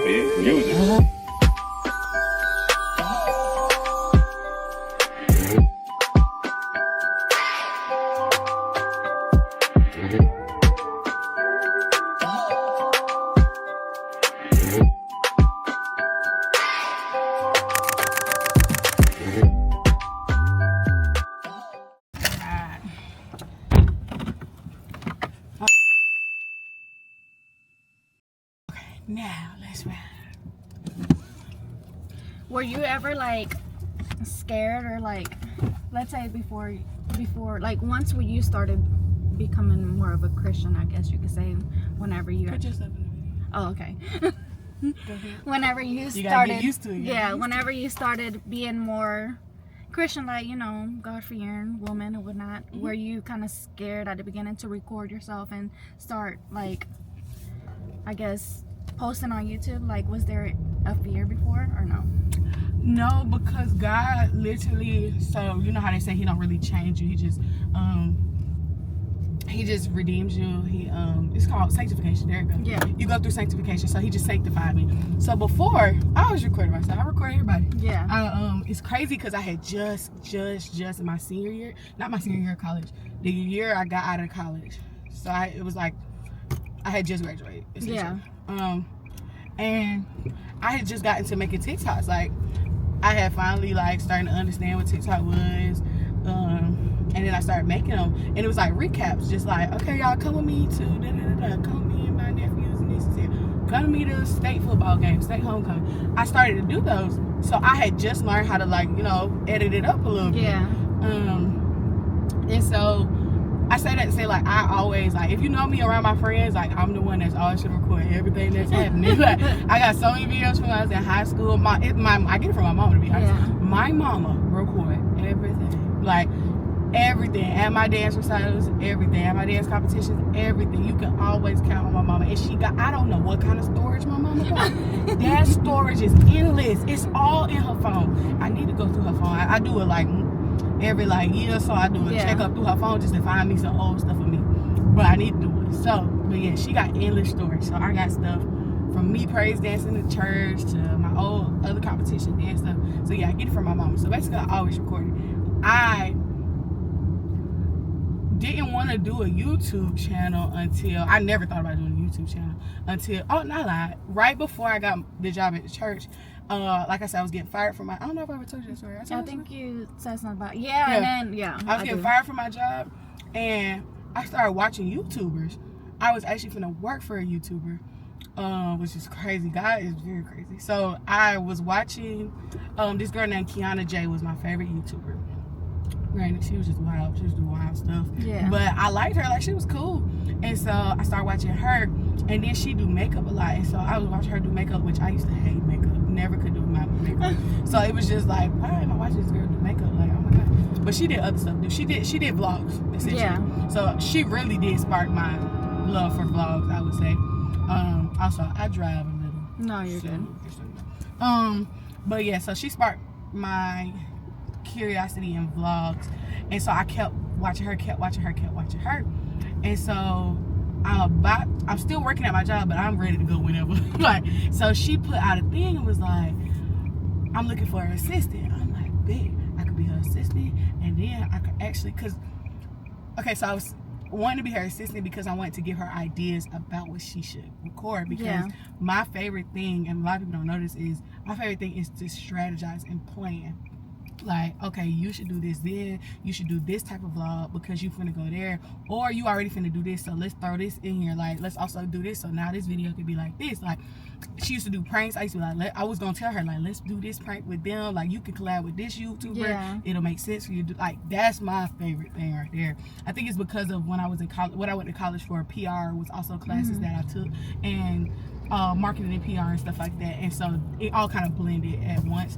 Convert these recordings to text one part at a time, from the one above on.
is music. Now let's ride. Were you ever like scared or like, let's say before like once when you started becoming more of a Christian, I guess you could say, whenever you Put yourself in the video. Oh, okay. Go ahead. Whenever you You started, gotta get used to it. yeah, whenever you started being more Christian, like, you know, God-fearing woman and whatnot, were you kind of scared at the beginning to record yourself and start, like, I guess, posting on YouTube? Like, was there a fear before or no? No, because God literally, so you know how they say he don't really change you, he just redeems you. It's called sanctification. There you go. Yeah. You go through sanctification, so he just sanctified me. So before, I was recording myself. I record everybody. Yeah. It's crazy because I had just in my senior year, not my senior year of college, the year I got out of college. So it was like I had just graduated. Yeah. And I had just gotten to making TikToks. Like, I had finally like starting to understand what TikTok was. And then I started making them, and it was like recaps, just like, okay, y'all, come with me to come with me and my nephews and nieces here. Come to me to state football game, state homecoming. I started to do those, so I had just learned how to, like, you know, edit it up a little bit. Yeah. And so I say that to say, like, I always, like, if you know me around my friends, like, I'm the one that's always should record everything that's happening. Like, I got so many videos from when I was in high school. I get it from my mom, to be honest. Yeah. My mama record everything, like everything, at my dance recitals, everything, at my dance competitions, everything. You can always count on my mama. And she got, I don't know what kind of storage my mama got. That storage is endless. It's all in her phone. I need to go through her phone. I do it like every like year or so. I do a check up through her phone just to find me some old stuff of me. But I need to do it. So, but yeah, she got endless storage. So I got stuff from me praise dancing in church to my old other competition dance stuff. So yeah, I get it from my mama. So basically, I always record it. I didn't want to do a YouTube channel until, I never thought about doing a YouTube channel until, oh, not lie, right before I got the job at the church. Like I said, I was getting fired from my, I don't know if I ever told you that story. I think you said something about, and then, I was getting fired from my job, and I started watching YouTubers. I was actually finna work for a YouTuber, which is crazy. God is very crazy. So I was watching, this girl named Kiana J was my favorite YouTuber. Granted, she was just wild. She was doing wild stuff. Yeah. But I liked her. Like, she was cool. And so I started watching her. And then she do makeup a lot. And so I was watching her do makeup, which I used to hate makeup. Never could do my makeup. So it was just like, why am I watching this girl do makeup? Like, oh my God. But she did other stuff. She did vlogs, essentially. Yeah. So she really did spark my love for vlogs, I would say. Also, I drive a little. No, you're good. But yeah, so she sparked my curiosity in vlogs, and so I kept watching her, and so I'm still working at my job, but I'm ready to go whenever. Like, so she put out a thing and was like, I'm looking for an assistant. I'm like, bet I could be her assistant, and then I could actually, so I was wanting to be her assistant because I wanted to give her ideas about what she should record, because my favorite thing, and a lot of people don't know this, is my favorite thing is to strategize and plan. Like, okay, you should do this then, you should do this type of vlog because you finna go there, or you already finna do this, so let's throw this in here. Like, let's also do this, so now this video could be like this. Like, she used to do pranks. I used to be like, I was gonna tell her, like, let's do this prank with them, like, you can collab with this YouTuber, it'll make sense for you to do. Like, that's my favorite thing right there. I think it's because of when I was in college, what I went to college for, PR was also classes that I took, and marketing and PR and stuff like that, and so it all kind of blended at once.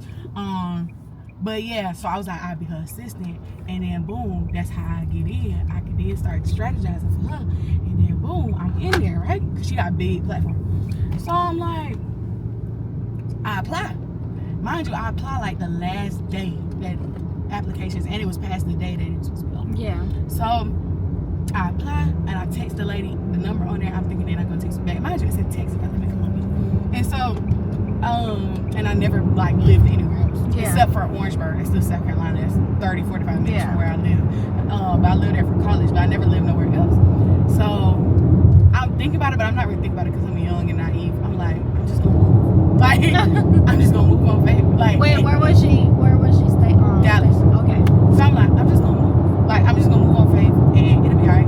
But yeah, so I was like, I'd be her assistant, and then boom, that's how I get in. I could then start strategizing for her, and then boom, I'm in there, right? Because she got a big platform. So I'm like, I apply. Mind you, I apply like the last day that applications, and it was past the day that it was supposed to be open. Yeah. So I apply, and I text the lady the number on there. I'm thinking they're not gonna text me back. Mind you, it said text. Let me come on me. And so And I never like lived anywhere else Yeah. except for Orangeburg. It's still South Carolina. It's 30, 45 minutes Yeah. from where I live. But I lived there for college, but I never lived nowhere else. So I'm thinking about it, but I'm not really thinking about it because I'm young and naive. I'm like, I'm just gonna move. Like, I'm just gonna move on faith. Like, Wait, where was she stay? Dallas. Okay. So I'm like, I'm just gonna move. Like, I'm just gonna move on faith, and it'll be alright.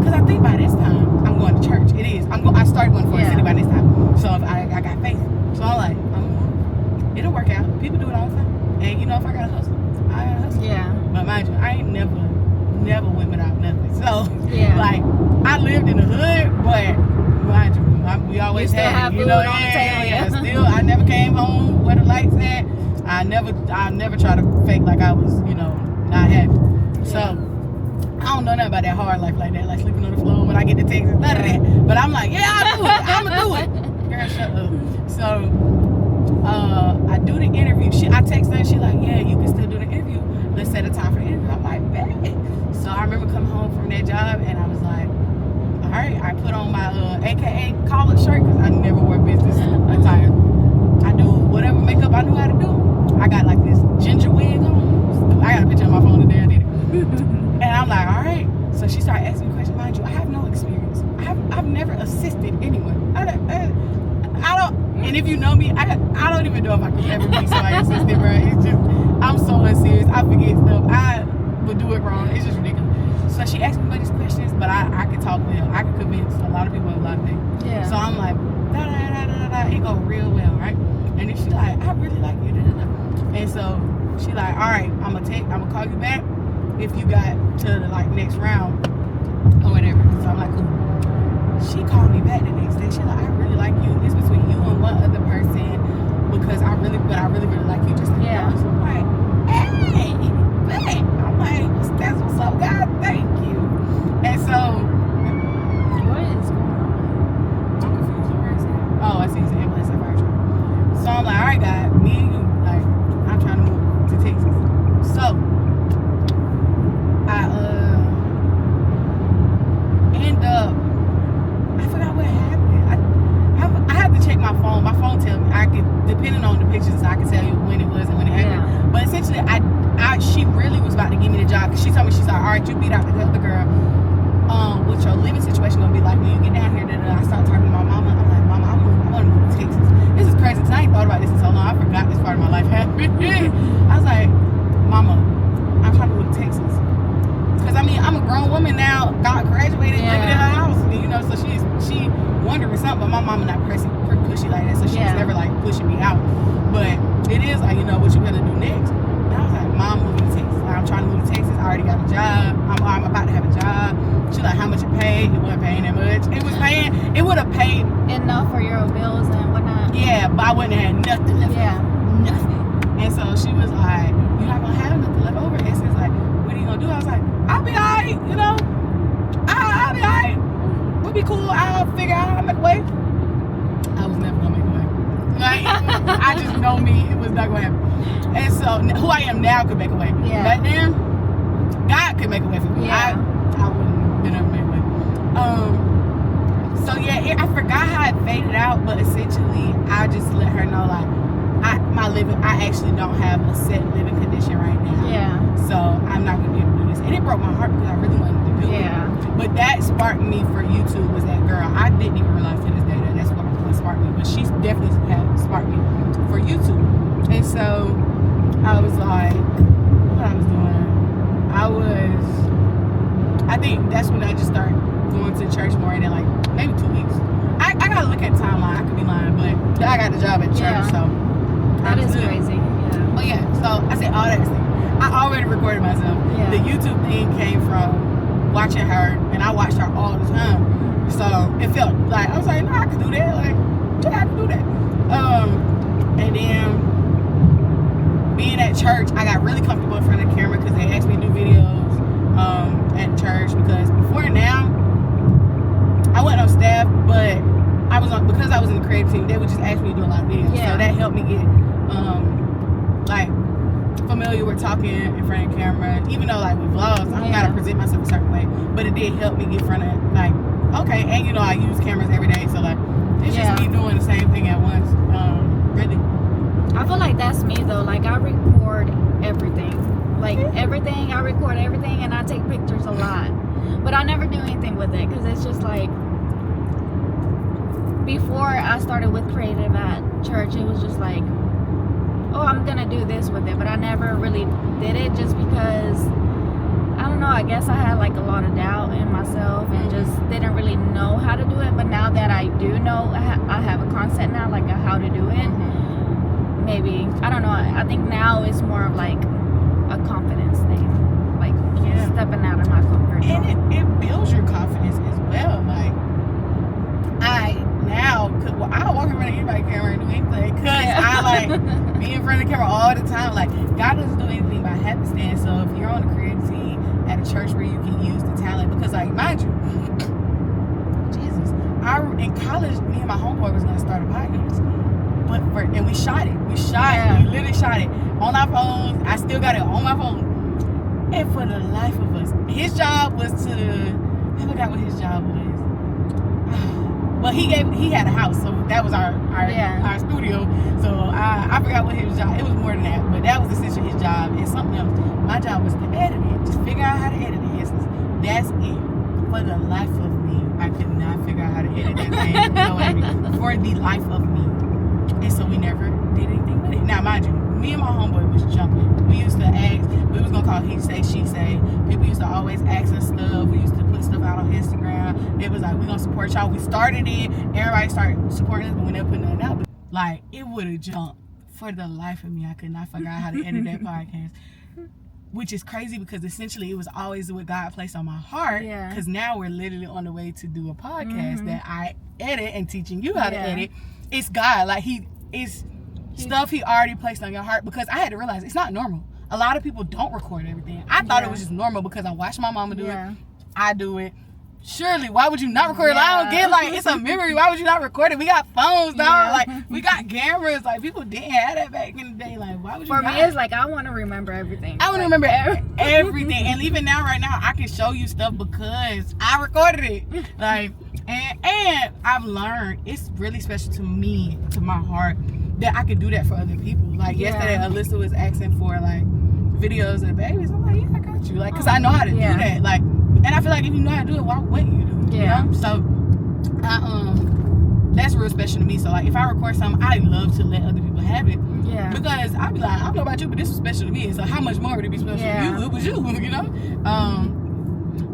Cause I think by this time I'm going to church. It is. I started going to Forest City by this time. So if I got faith. So I'm like, it'll work out. People do it all the time. And you know, if I gotta hustle, I gotta hustle. Yeah. But mind you, I ain't never went without nothing. So Yeah. like, I lived in the hood, but mind you, we always still had, have you food know, on the table, yeah. Still, I never came home where the lights at. I never tried to fake like I was, you know, not happy. So I don't know nothing about that hard life like that, like sleeping on the floor when I get to Texas, none of that. But I'm like, yeah, I'll do it. I'ma do it. Girl, shut up. So I do the interview. I text her and she like, yeah, you can still do the interview. Let's set a time for the interview. I'm like, bet. So I remember coming home from that job and I was like, all right, I put on my AKA college shirt because I never wear business attire. I do whatever makeup I knew how to do. I got like this ginger wig on. I got a picture on my phone today. I did it. And I'm like, all right. So she started asking me questions. Mind you, I have no experience. I've never assisted anyone. I don't. And if you know me, I don't even know if I could ever be somebody's assistant, bro. It's just, I'm so unserious. I forget stuff. I would do it wrong. It's just ridiculous. So she asked me these questions, but I could talk well. I could convince a lot of people of a lot of things. Yeah. So I'm like, da da da da da. It go real well, right? And then she like, I really like you, da da da. And so she like, all right, I'm gonna call you back if you got to the like next round or whatever. So I'm like, cool. She called me back the next day. She like, I really like you. It's between you and one other person because I really like you just like Yeah. you. So I'm like, hey, bet. I'm like, that's what's up, God. Thank you. And so, What is going on? I'm confused. Where is it? Oh, I see. It's an ambulance and fire truck. So I'm like, all right, God, me and you, like, I'm trying to move to Texas. So I end up, I forgot what happened. I have to check my phone. My phone tells me, I can, depending on the pictures, I can tell you when it was and when it happened. Yeah. But essentially, she really was about to give me the job. Cause she told me, she's like, all right, you beat out the other girl. What's your living situation gonna be like when you get down here? I start talking to my mama. I'm like, Mama, I want to move to Texas. This is crazy because I ain't thought about this in so long. I forgot this part of my life happened. I was like, Mama, I'm trying to move to Texas. Cause I mean, I'm a grown woman now. God graduated, Yeah. living in her house, you know. So she wondering something, but my mama not pushy like that. So she's Yeah. never like pushing me out. But it is like, you know, what you gonna do next? And I was like, Mom, moving to Texas. Like, I'm trying to move to Texas. I already got a job. I'm about to have a job. She like, how much it paid? It wasn't paying that much. It was paying. It would have paid. Enough for your bills and whatnot. Yeah, but I wouldn't have had nothing left. Yeah. Nothing. And so she was like, you're not gonna have nothing left over. And she's like, what are you gonna do? I was like, I'll be alright, you know. I'll be alright. We'll be cool. I'll figure out how to make a way. I was never gonna make a way. Like, I just know me. It was not gonna happen. And so who I am now could make a way. Yeah. But then God could make a way for me. Yeah. I wouldn't been able to make a way. So yeah, I forgot how it faded out, but essentially I just let her know like I actually don't have a set living condition right now. Yeah. So I'm not gonna be able to do this. And it broke my heart because I really wanted to do Yeah. it. But that sparked me for YouTube was that girl. I didn't even realize to this day that that's what sparked me. But she definitely sparked me for YouTube. And so I was like, what I was doing? I think that's when I just started going to church more than like maybe 2 weeks. I gotta look at the timeline. I could be lying, but I got the job at church, Yeah. so That is good. crazy. Yeah. Oh yeah, so I said all that stuff. I already recorded myself. Yeah. The YouTube thing came from watching her, and I watched her all the time. So it felt like I was like, no, I can do that. Like, yeah, I can do that. And then being at church, I got really comfortable in front of the camera because they asked me to do videos at church. Because before now, I wasn't on staff, but because I was in the creative team, they would just ask me to do a lot of videos. Yeah. So that helped me get like familiar with talking in front of the camera. Even though like with vlogs, I don't gotta present myself a certain way, but it did help me get in front of like, okay, and you know I use cameras every day, so like It's just me doing the same thing at once. Really. I feel like that's me though. Like I record everything. Like everything, I record everything, and I take pictures a lot. But I never do anything with it because it's just like, before I started with creative at church, it was just like, oh, I'm gonna do this with it, but I never really did it just because, I don't know, I guess I had like a lot of doubt in myself and just didn't really know how to do it. But now that I do know, I have a concept now, like how to do it. Maybe, I don't know, I think now it's more of like a confidence thing, like stepping out of my comfort zone. And it builds your confidence as well. Like, I don't walk in front of anybody's camera and do anything, because I like be in front of the camera all the time. Like, God doesn't do anything by happenstance. So if you're on the creative team at a church where you can use the talent, because like, mind you, Jesus, in college, me and my homeboy was gonna start a podcast, and we shot it. We literally shot it on our phones. I still got it on my phone. And for the life of us, his job was I forgot what his job was. Well, he had a house, so that was our studio. So I forgot what his job. It was more than that, but that was essentially his job. And something else. My job was to edit it. Just figure out how to edit it. That's it. For the life of me, I could not figure out how to edit that thing. For the life of me. And so we never did anything with it. Now, mind you, me and my homeboy was jumping. We used to ask. We was gonna call he say, she say. People used to always ask us stuff. We used to put stuff out on Instagram. It was like, we gonna support y'all. We started it. Everybody started supporting us, but we never put nothing out. Like, it would have jumped. For the life of me, I could not figure out how to edit that podcast. Which is crazy, because essentially it was always what God placed on my heart. Because now we're literally on the way to do a podcast that I edit and teaching you how to edit. It's God. Like, stuff he already placed on your heart, because I had to realize it's not normal. A lot of people don't record everything. I thought it was just normal because I watched my mama do it. I do it. Surely, why would you not record it? I don't get, like, it's a memory. Why would you not record it? We got phones, dog. Like, we got cameras. Like, people didn't have that back in the day. Like, why would you? For me, it's like, I want to remember everything. I want to remember everything. And even now, right now, I can show you stuff because I recorded it. Like, and I've learned it's really special to me, to my heart, that I can do that for other people. Like, yesterday, Alyssa was asking for, like, videos of the babies. I'm like, yeah, I got you. Like, because I know how to do that. Like, and I feel like if you know how to do it, why wouldn't you do it? You know? So, that's real special to me. So, like, if I record something, I love to let other people have it. Yeah. Because I be like, I don't know about you, but this was special to me. So, how much more would it be special to you? It was you, you know?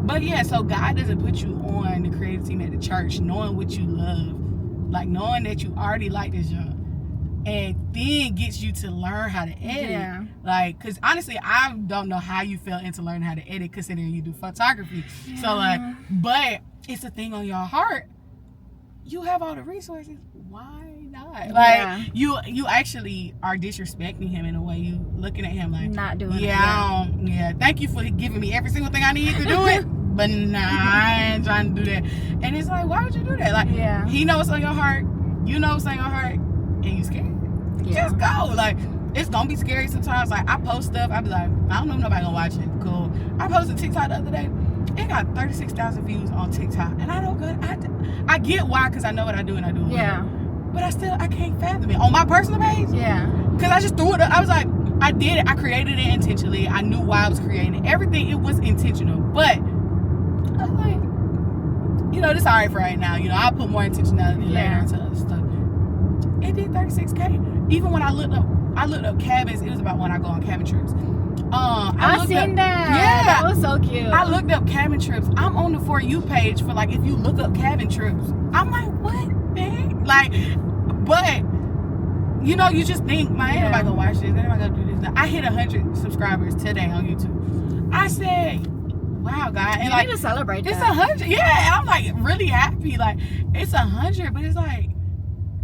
But yeah, so God doesn't put you on the creative team at the church knowing what you love. Like, knowing that you already like this job. And then gets you to learn how to edit. Like, because honestly, I don't know how you fell into learning how to edit, considering you do photography. So, like, but it's a thing on your heart. You have all the resources. Why not? Like, you actually are disrespecting him in a way. You looking at him like, not doing it. Thank you for giving me every single thing I need to do it. But nah, I ain't trying to do that. And it's like, why would you do that? Like, he knows what's on your heart. You know what's on your heart. And you scared. Just go. Like, it's gonna be scary sometimes. Like, I post stuff, I be like, I don't know if nobody gonna watch it. Cool. I posted TikTok the other day. It got 36,000 views on TikTok. And I get why, because I know what I do and I do it well. But I can't fathom it. On my personal page? Because I just threw it up. I was like, I did it. I created it intentionally. I knew why I was creating it. Everything, it was intentional. But I was like, you know, this alright for right now. You know, I'll put more intentionality later into other stuff. It did 36K. Even when I looked up cabins, it was about when I go on cabin trips. I seen that. Yeah, that was so cute. I looked up cabin trips. I'm on the For You page for, like, if you look up cabin trips. I'm like, what the heck? Like, but you know, you just think, man, ain't nobody gonna watch this. Ain't nobody gonna do this. I hit 100 subscribers today on YouTube. I said, wow, God. And you need to celebrate that. It's 100. Yeah, I'm like really happy. Like, it's 100, but it's like,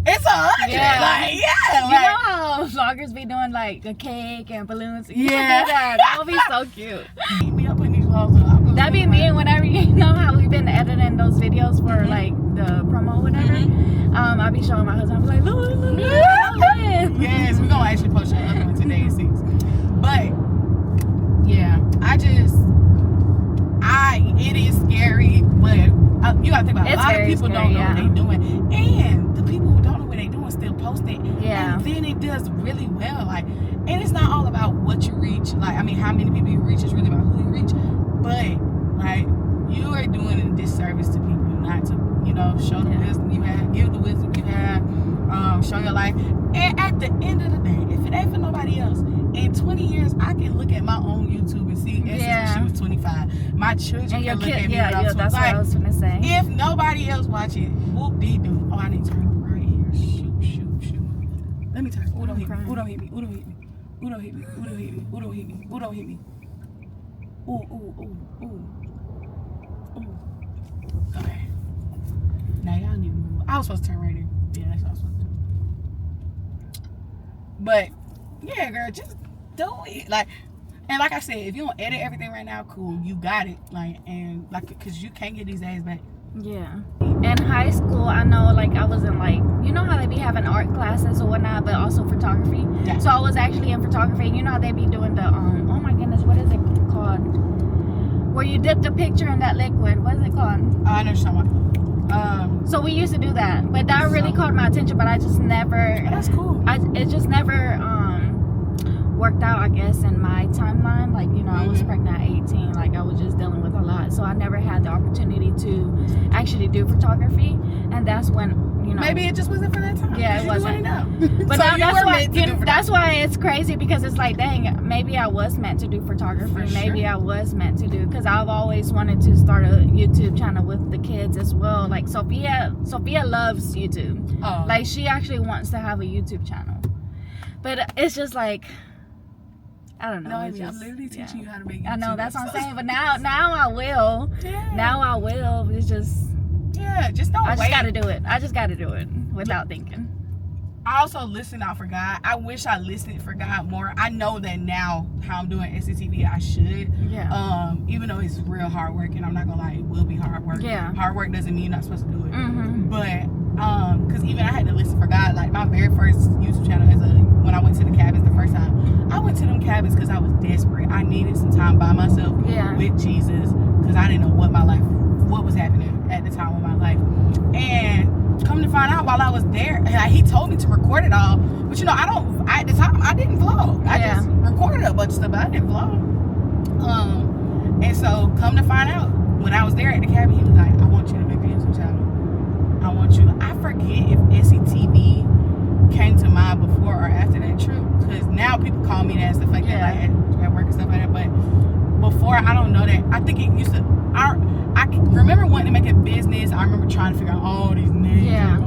it's 100. Like, you know how vloggers be doing like a cake and balloons? That would be so cute. Keep me up in these vlogs. That'd be me whenever, you know how we've been editing those videos for like the promo or whatever. I'll be showing my husband. I'm like, look. Yes, we're gonna actually post another one today at 6. But yeah, it is scary, but you gotta think about it. A lot of people don't know what they're doing. And post it. Yeah. And then it does really well. Like, and it's not all about what you reach. Like, I mean, how many people you reach. It's really about who you reach. But, like, you are doing a disservice to people not to, you know, show the wisdom you have, give the wisdom you have, show your life. And at the end of the day, if it ain't for nobody else, in 20 years, I can look at my own YouTube and see Essie when she was 25. My children can look at me when I'm 25. That's what I was gonna say. If nobody else watch it, whoop-dee-doo. Oh, I need to turn right here. Shoot. Let me turn. Ooh, don't hit me. Ooh, don't hit me. Ooh, don't hit me. Ooh, don't hit me. Ooh, don't hit me. Ooh, don't hit me. Ooh, don't hit me. Ooh. Okay. Now y'all need to move. I was supposed to turn right here. Yeah, that's what I was supposed to do. But yeah, girl, just do it. Like, and like I said, if you don't edit everything right now, cool, you got it. Like, and like, cause you can't get these days back. Yeah. In high school, I know, like, I was in, like, you know how they be having art classes or whatnot, but also photography. Yeah. So I was actually in photography. You know how they be doing the oh my goodness, what is it called? Where you dip the picture in that liquid. What is it called? I know what you're talking about. So we used to do that, but that really caught my attention. But I just never. That's cool. It just never worked out, I guess, in my timeline. Like, you know, I was pregnant at 18. Like, I was just dealing with a lot, so I never had the opportunity to actually do photography. And that's when, you know, maybe it just wasn't for that time. Yeah, it wasn't. But so that's why it's crazy, because it's like, dang, maybe I was meant to do photography. Maybe I was meant to do, because I've always wanted to start a YouTube channel with the kids as well. Like, Sophia loves YouTube. Oh. Like, she actually wants to have a YouTube channel, but it's just like, I don't know. No, I'm literally teaching you how to make YouTube. I know, that's what I'm saying. But now I will. Yeah. Now I will. It's just. Yeah, just don't wait. I just gotta do it. I just gotta do it without thinking. I also listen out for God. I wish I listened for God more. I know that now how I'm doing SCTV, I should. Yeah. Even though it's real hard work, and I'm not gonna lie, it will be hard work. Yeah. Hard work doesn't mean you're not supposed to do it. Mm-hmm. But because even I had to listen for God. Like, my very first YouTube channel when I went to the cabins the first time, I went to them cabins because I was desperate. I needed some time by myself with Jesus, because I didn't know what was happening at the time of my life. And come to find out, while I was there, he told me to record it all. But you know, at the time, I didn't vlog. I just recorded a bunch of stuff, but I didn't vlog. And so come to find out, when I was there at the cabin, he was like, I want you to make a YouTube channel. I forget if SCTV came to mind before or after that trip, because now people call me that and stuff like that, like at work and stuff like that. But before, I don't know that. I think it used to. I remember wanting to make a business. I remember trying to figure out all these names. Yeah.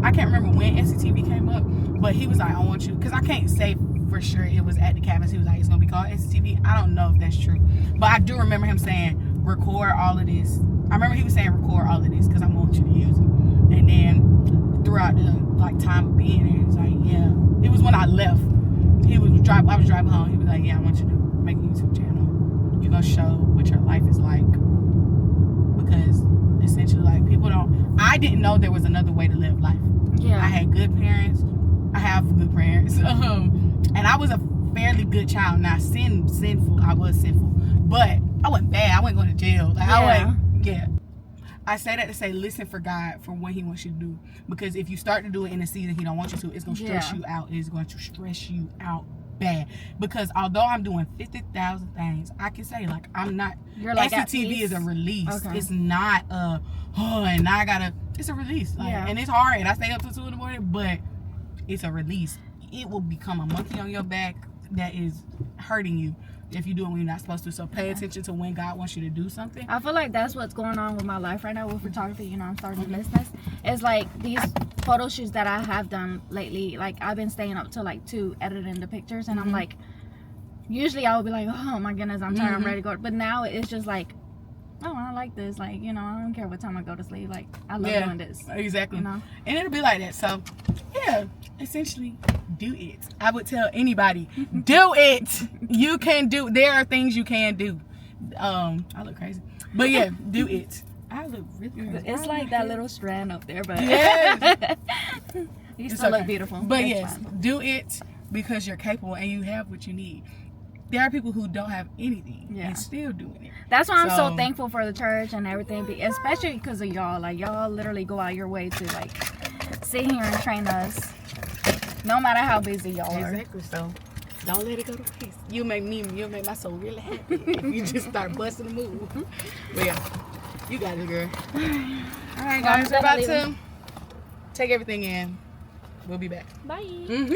I can't remember when SCTV came up, but he was like, I want you, because I can't say for sure it was at the cabins. He was like, it's gonna be called SCTV. I don't know if that's true, but I do remember him saying, record all of this. I remember he was saying, record all of this because I want you to use it. And then throughout the time of being there, he was like, yeah. It was when I left. I was driving home. He was like, yeah, I want you to make a YouTube channel. You're gonna show what your life is like, because essentially, like, I didn't know there was another way to live life. Yeah. I had good parents. I have good parents. And I was a fairly good child. Now, sinful. I was sinful, but I wasn't bad. I wasn't going to jail. I say that to say, listen for God for what he wants you to do. Because if you start to do it in a season he don't want you to, it's going to stress you out. It's going to stress you out bad. Because although I'm doing 50,000 things, I can say, like, I'm not. SCTV is a release. Okay. It's not and I gotta. It's a release. Like, and it's hard. And I stay up till 2 in the morning, but it's a release. It will become a monkey on your back that is hurting you if you do it when you're not supposed to. So pay attention to when God wants you to do something. I feel like that's what's going on with my life right now with photography. You know, I'm starting a business. It's like these photo shoots that I have done lately, like, I've been staying up till like 2 editing the pictures, and I'm like, usually I would be like, oh my goodness, I'm tired, I'm ready to go. But now it's just like, oh, I like this. Like, you know, I don't care what time I go to sleep. Like, I love doing this. Exactly. You know? And it'll be like that. So, yeah, essentially, do it. I would tell anybody, do it. You can do. There are things you can do. I look crazy. But yeah, do it. I look really crazy. It's like that little strand up there, but yes. You still look beautiful. But yes, do it because you're capable and you have what you need. There are people who don't have anything and still doing it. That's why I'm so thankful for the church and everything, especially because of y'all. Like, y'all literally go out your way to, like, sit here and train us. No matter how busy y'all are. Exactly. So don't let it go to waste. You'll make my soul really happy if you just start busting a move. But yeah, you got it, girl. All right, guys, we're about to take everything in. We'll be back. Bye. Mm-hmm.